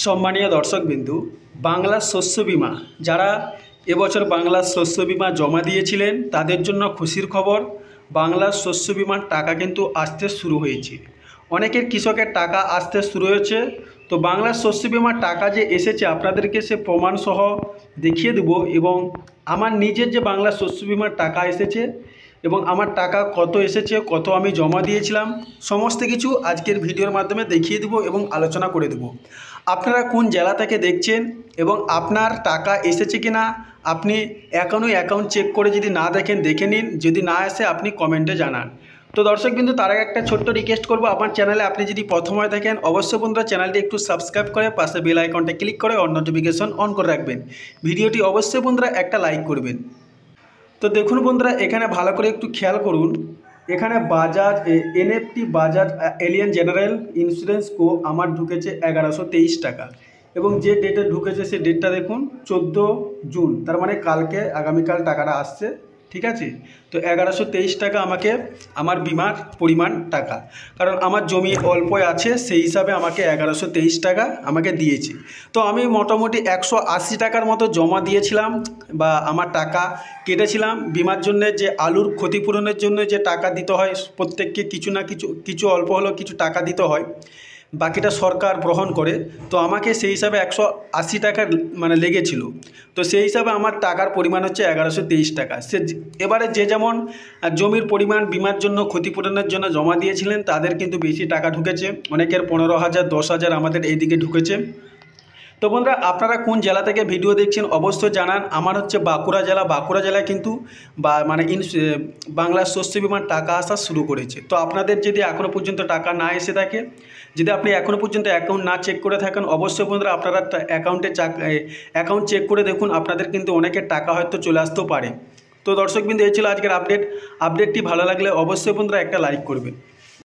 সম্মানীয় দর্শকবিন্দু, বাংলা শস্য বিমা যারা এবছর বাংলা শস্য বিমা জমা দিয়েছিলেন তাদের জন্য খুশির খবর। বাংলা শস্য বিমার টাকা কিন্তু আসতে শুরু হয়েছে। অনেকের কৃষকের টাকা আসতে শুরু হয়েছে। তো বাংলা শস্য বিমার টাকা যে এসেছে আপনাদেরকে সে প্রমাণসহ দেখিয়ে দেব, এবং আমার নিজের যে বাংলা শস্য বিমার টাকা এসেছে এবং আমার টাকা কত এসেছে, কত আমি জমা দিয়েছিলাম, সমস্ত কিছু আজকের ভিডিওর মাধ্যমে দেখিয়ে দেব এবং আলোচনা করে দেব। আপনারা কোন জেলা থেকে দেখছেন এবং আপনার টাকা এসেছে কি না আপনি এখনও অ্যাকাউন্ট চেক করে যদি না দেখেন দেখে নিন, যদি না আসে আপনি কমেন্টে জানান। তো দর্শকবিন্দু, তার আগে একটা ছোট্ট রিকোয়েস্ট করবো, আমার চ্যানেলে আপনি যদি প্রথম হয়ে থাকেন অবশ্যই বন্ধুরা চ্যানেলটি একটু সাবস্ক্রাইব করে পাশে বেল আইকনটা ক্লিক করে অন নোটিফিকেশন অন করে রাখবেন। ভিডিওটি অবশ্যই বন্ধুরা একটা লাইক করবেন। তো দেখুন বন্ধুরা, এখানে ভালো করে একটু খেয়াল করুন। এখানে Bajaj NFT Bajaj Allianz general insurance co আমার ঢুকেছে 1123 টাকা, এবং যে ডেটে ঢুকেছে সে ডেটটা দেখুন 14 জুন, তার মানে কালকে আগামীকাল টাকাটা আসছে। ঠিক আছে, তো 1123 টাকা আমাকে আমার বিমার পরিমাণ টাকা, কারণ আমার জমি অল্প আছে সেই হিসাবে আমাকে 1123 টাকা আমাকে দিয়েছে। তো আমি মোটামুটি 180 টাকার মতো জমা দিয়েছিলাম বা আমার টাকা কেটেছিলাম বিমার জন্য। যে আলুর ক্ষতিপূরণের জন্য যে টাকা দিতে হয় প্রত্যেককে, কিছু না কিছু অল্প হলেও কিছু টাকা দিতে হয়, বাকিটা সরকার গ্রহণ করে। তো আমাকে সেই হিসাবে 180 টাকা মানে লেগেছিল। তো সেই হিসাবে আমার টাকার পরিমাণ হচ্ছে 1123 টাকা। এবারে যে যেমন জমির পরিমাণ বিমার জন্য ক্ষতিপূরণের জন্য জমা দিয়েছিলেন তাদের কিন্তু বেশি টাকা ঢুকেছে, অনেকের 15,000 10,000 আমাদের এইদিকে ঢুকেছে। তো বন্ধুরা, আপনারা কোন জেলা থেকে ভিডিও দেখছেন অবশ্যই জানান। আমার হচ্ছে বাঁকুড়া জেলা। বাঁকুড়া জেলায় কিন্তু বাংলা শস্য বিমার টাকা আসা শুরু করেছে। তো আপনাদের যদি এখনও পর্যন্ত টাকা না এসে থাকে, যদি আপনি এখনও পর্যন্ত অ্যাকাউন্ট না চেক করে থাকেন, অবশ্যই বন্ধুরা আপনারা অ্যাকাউন্ট চেক করে দেখুন, আপনাদের কিন্তু অনেকের টাকা হয়তো চলে আসতেও পারে। তো দর্শকবৃন্দ, এই ছিল আজকের আপডেটটি ভালো লাগলে অবশ্যই বন্ধুরা একটা লাইক করবেন।